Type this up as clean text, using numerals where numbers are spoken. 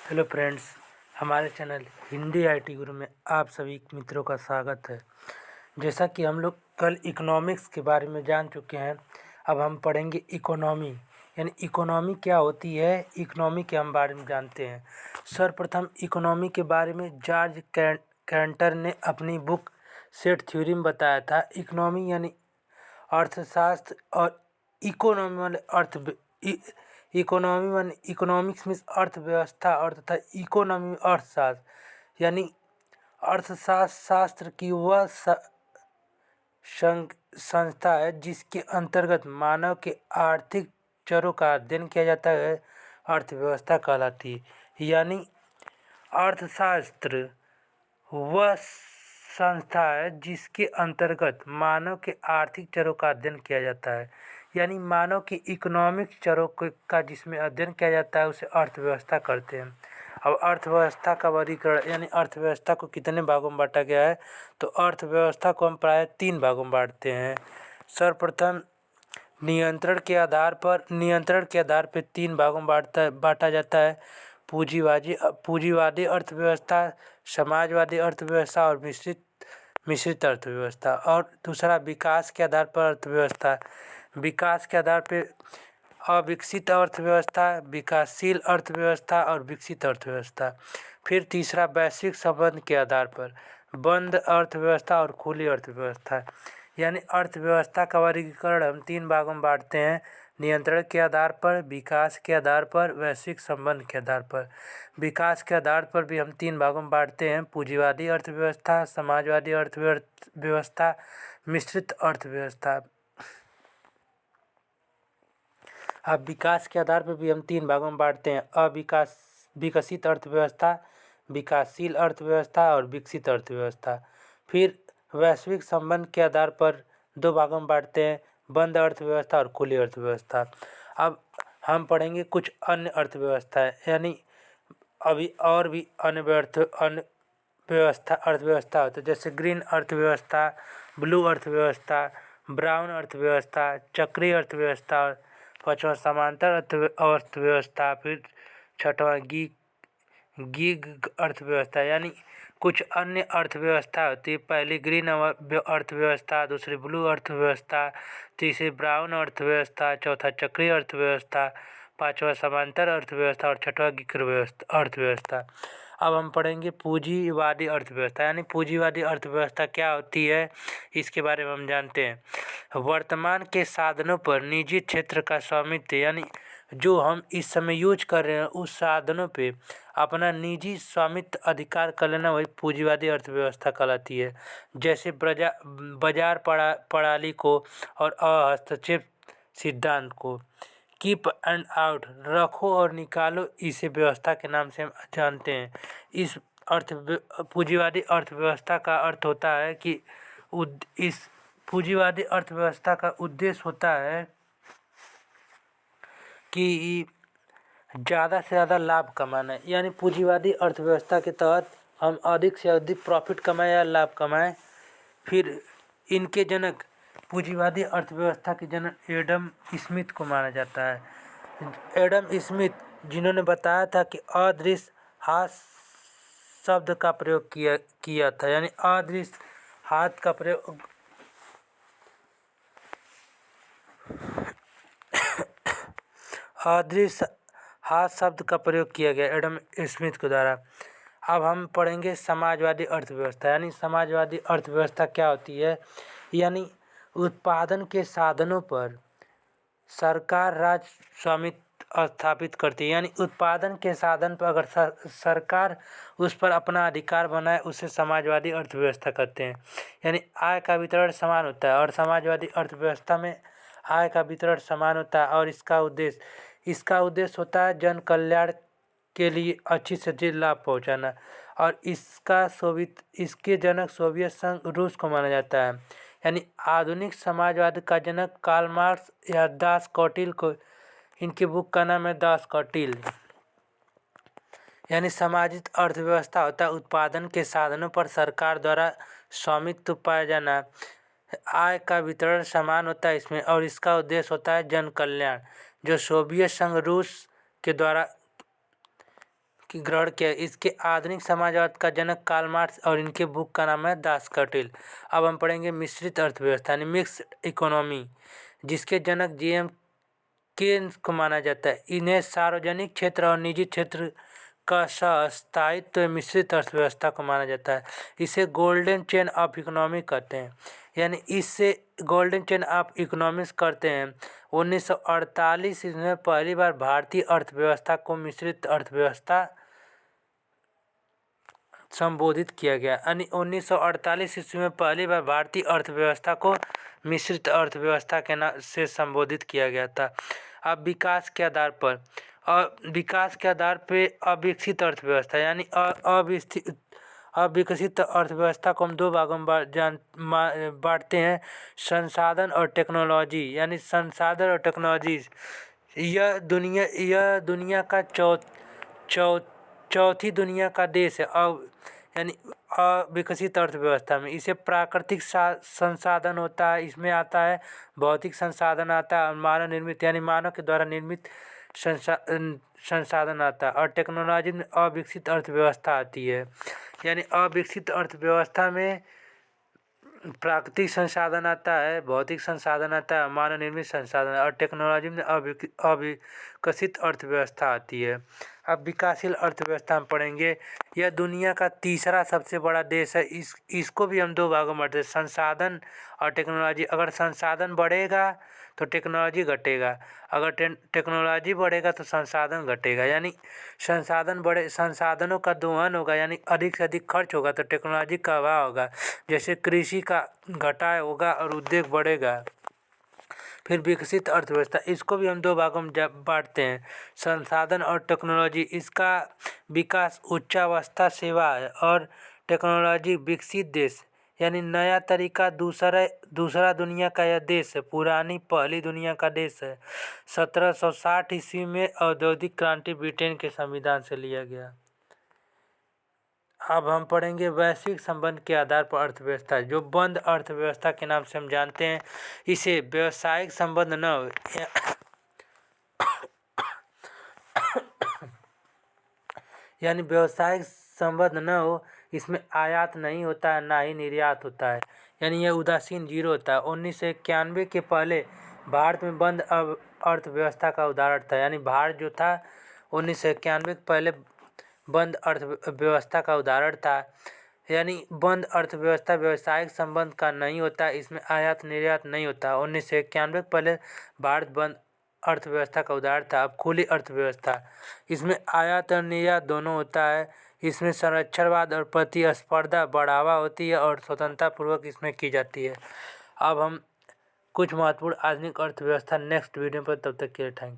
Hello friends, हमारे channel Hindi IT गुरु में आप सभी मित्रों का स्वागत है। जैसा कि हम लोग कल इकोनॉमिक्स के बारे में जान चुके हैं, अब हम पढ़ेंगे इकोनॉमी। यानी इकोनॉमी क्या होती है, इकोनॉमी के हम बारे में जानते हैं। सर्वप्रथम इकोनॉमी के बारे में जॉर्ज कैंटर ने अपनी बुक सेट थ्योरी में बताया था। इकोनॉमी यानी अर्थशास्त्र और इकोनॉमी वाले इकोनॉमी वन इकोनॉमिक्स मीन्स अर्थव्यवस्था और तथा इकोनॉमी अर्थशास्त्र यानी अर्थशास्त्र की वह संस्था है जिसके अंतर्गत मानव के आर्थिक चरों का अध्ययन किया जाता है, अर्थव्यवस्था कहलाती है। यानी अर्थशास्त्र वह संस्था है जिसके अंतर्गत मानव के आर्थिक चरों का अध्ययन किया जाता है। यानी मानव के इकोनॉमिक चरों का जिसमें अध्ययन किया जाता है उसे अर्थव्यवस्था करते हैं। अब अर्थव्यवस्था का वर्गीकरण यानी अर्थव्यवस्था को कितने भागों में बांटा गया है, तो अर्थव्यवस्था को हम प्राय 3 भागों में बांटते हैं। सर्वप्रथम नियंत्रण के आधार पर 3 भागों में बांटा जाता है। पूंजीवादी अर्थव्यवस्था, समाजवादी अर्थव्यवस्था और मिश्रित अर्थव्यवस्था। और दूसरा विकास के आधार पर अर्थव्यवस्था, विकास के आधार पर अविकसित अर्थव्यवस्था, विकासशील अर्थव्यवस्था और विकसित अर्थव्यवस्था। फिर तीसरा वैश्विक संबंध के आधार पर बंद अर्थव्यवस्था और खुली अर्थव्यवस्था। यानी अर्थव्यवस्था का वर्गीकरण हम 3 भागों में बांटते हैं: नियंत्रण के आधार पर, विकास के आधार पर, वैश्विक संबंध के आधार पर। विकास के आधार पर भी हम 3 भागों में बांटते हैं: पूंजीवादी अर्थव्यवस्था, समाजवादी अर्थव्यवस्था, मिश्रित अर्थव्यवस्था। अब विकास के आधार पर भी हम 3 भागों में बांटते हैं: विकसित अर्थव्यवस्था, विकासशील अर्थव्यवस्था और विकसित अर्थव्यवस्था। फिर वैश्विक संबंध के आधार पर 2 भागों में बांटते हैं: बंद अर्थव्यवस्था और खुली अर्थव्यवस्था। अब हम पढ़ेंगे कुछ अन्य अर्थव्यवस्था यानी अभी और भी अन्य अर्थव्यवस्था होती है, जैसे ग्रीन अर्थव्यवस्था, ब्लू अर्थव्यवस्था, ब्राउन अर्थव्यवस्था, चक्रीय अर्थव्यवस्था, 5वां समांतर अर्थव्यवस्था। फिर 6वां गीग अर्थव्यवस्था। यानी कुछ अन्य अर्थव्यवस्था होती है: पहली ग्रीन अर्थव्यवस्था, दूसरी ब्लू अर्थव्यवस्था, तीसरी ब्राउन अर्थव्यवस्था, चौथा चक्रीय अर्थव्यवस्था, 5वां समांतर अर्थव्यवस्था और 6वां गीग अर्थव्यवस्था। अब हम पढ़ेंगे पूंजीवादी अर्थव्यवस्था। यानी पूंजीवादी अर्थव्यवस्था क्या होती है, इसके बारे में हम जानते हैं। वर्तमान के साधनों पर निजी क्षेत्र का स्वामित्व, यानी जो हम इस समय यूज कर रहे हैं उस साधनों पे अपना निजी स्वामित्व अधिकार कर लेना, वही पूंजीवादी अर्थव्यवस्था कहलाती है। जैसे बाजार प्रणाली को और हस्तक्षेप सिद्धांत को, कीप एंड आउट, रखो और निकालो, इसे व्यवस्था के नाम से हम जानते हैं। इस पूंजीवादी अर्थव्यवस्था का अर्थ होता है कि इस पूंजीवादी अर्थव्यवस्था का उद्देश्य होता है कि ज़्यादा से ज़्यादा लाभ कमाना। यानी पूंजीवादी अर्थव्यवस्था के तहत हम अधिक से अधिक प्रॉफिट कमाएं या लाभ कमाएं। फिर इनके जनक, पूंजीवादी अर्थव्यवस्था के जनक एडम स्मिथ को माना जाता है। एडम स्मिथ जिन्होंने बताया था कि अदृश्य हाथ शब्द का प्रयोग किया था। यानी अदृश्य हाथ का प्रयोग अदृश्य हाथ शब्द का प्रयोग किया गया एडम स्मिथ के द्वारा। अब हम पढ़ेंगे समाजवादी अर्थव्यवस्था। यानी समाजवादी अर्थव्यवस्था क्या होती है, यानी उत्पादन के साधनों पर सरकार राज स्वामित्व स्थापित करती है। यानी उत्पादन के साधन पर अगर सरकार उस पर अपना अधिकार बनाए, उसे समाजवादी अर्थव्यवस्था कहते हैं। यानी आय का वितरण समान होता है और समाजवादी अर्थव्यवस्था में आय का वितरण समान होता है और इसका उद्देश्य होता है जन कल्याण के लिए अच्छी से अच्छी लाभ पहुंचाना। और इसके जनक सोवियत संघ रूस को माना जाता है। यानी आधुनिक समाजवाद का जनक कार्ल मार्क्स या दास कौटिल्य को, इनकी बुक का नाम है दास कौटिल्य। यानी सामाजिक अर्थव्यवस्था होता है उत्पादन के साधनों पर सरकार द्वारा स्वामित्व पाया जाना, आय का वितरण समान होता है इसमें और इसका उद्देश्य होता है जन कल्याण, जो सोवियत संघ रूस के द्वारा की ग्रहण किया। इसके आधुनिक समाजवाद का जनक कार्ल मार्क्स और इनके बुक का नाम है दास कैपिटल। अब हम पढ़ेंगे मिश्रित अर्थव्यवस्था यानी मिक्स्ड इकोनॉमी, जिसके जनक जेएम केन्स को माना जाता है। इन्हें सार्वजनिक क्षेत्र और निजी क्षेत्र का सहअस्तित्व मिश्रित अर्थव्यवस्था को माना जाता है। इसे गोल्डन चेन ऑफ इकोनॉमी कहते हैं, यानी इससे गोल्डन चेन ऑफ इकोनॉमिक्स करते हैं। 1948 में पहली बार भारतीय अर्थव्यवस्था को मिश्रित अर्थव्यवस्था संबोधित किया गया, यानी 1948 ईस्वी में पहली बार भारतीय अर्थव्यवस्था को मिश्रित अर्थव्यवस्था के नाम से संबोधित किया गया था। अब विकास के आधार पर अविकसित अर्थव्यवस्था यानी अविकसित अर्थव्यवस्था को हम दो भागों में बांटते हैं, संसाधन और टेक्नोलॉजी। यानी संसाधन और टेक्नोलॉजी यह दुनिया का चौथी दुनिया का देश है यानी अविकसित अर्थव्यवस्था में। इसे प्राकृतिक संसाधन होता है, इसमें आता है भौतिक संसाधन आता है और मानव निर्मित यानी मानव के द्वारा निर्मित संसाधन आता है, और टेक्नोलॉजी में अविकसित अर्थव्यवस्था आती है। यानी अविकसित अर्थव्यवस्था में प्राकृतिक संसाधन आता है, भौतिक संसाधन आता है, मानव निर्मित संसाधन, और टेक्नोलॉजी में अविकसित अर्थव्यवस्था आती है। अब विकासशील अर्थव्यवस्था हम पढ़ेंगे। यह दुनिया का तीसरा सबसे बड़ा देश है। इसको भी हम दो भागों में बांटते हैं, संसाधन और टेक्नोलॉजी। अगर संसाधन बढ़ेगा तो टेक्नोलॉजी घटेगा, अगर टेक्नोलॉजी बढ़ेगा तो संसाधन घटेगा। यानी संसाधनों का दोहन होगा, यानी अधिक से अधिक खर्च होगा तो टेक्नोलॉजी का अभाव होगा। जैसे कृषि का घटाव होगा और उद्योग बढ़ेगा। फिर विकसित अर्थव्यवस्था, इसको भी हम दो भागों में बांटते हैं, संसाधन और टेक्नोलॉजी। इसका विकास उच्चावस्था सेवा है और टेक्नोलॉजी विकसित देश, यानी नया तरीका दूसरा दुनिया का यह देश है, पुरानी पहली दुनिया का देश है। 1760 ईस्वी में औद्योगिक क्रांति ब्रिटेन के संविधान से लिया गया। अब हम पढ़ेंगे वैश्विक संबंध के आधार पर अर्थव्यवस्था, जो बंद अर्थव्यवस्था के नाम से हम जानते हैं। इसे व्यावसायिक संबंध न हो यानी व्यावसायिक संबंध न हो, इसमें आयात नहीं होता है ना ही निर्यात होता है, यानी यह उदासीन जीरो होता है। 1991 के पहले भारत में बंद अर्थव्यवस्था का उदाहरण था, यानी भारत जो था 1991 के पहले बंद अर्थव्यवस्था का उदाहरण था। यानी बंद अर्थव्यवस्था व्यावसायिक संबंध का नहीं होता, इसमें आयात निर्यात नहीं होता। 1991 के पहले भारत बंद अर्थव्यवस्था का उदाहरण था। अब खुली अर्थव्यवस्था, इसमें आयात और निर्यात दोनों होता है। इसमें संरक्षणवाद और प्रतिस्पर्धा बढ़ावा होती है और स्वतंत्रतापूर्वक इसमें की जाती है। अब हम कुछ महत्वपूर्ण आधुनिक अर्थव्यवस्था नेक्स्ट वीडियो पर, तब तक के लिए थैंक यू।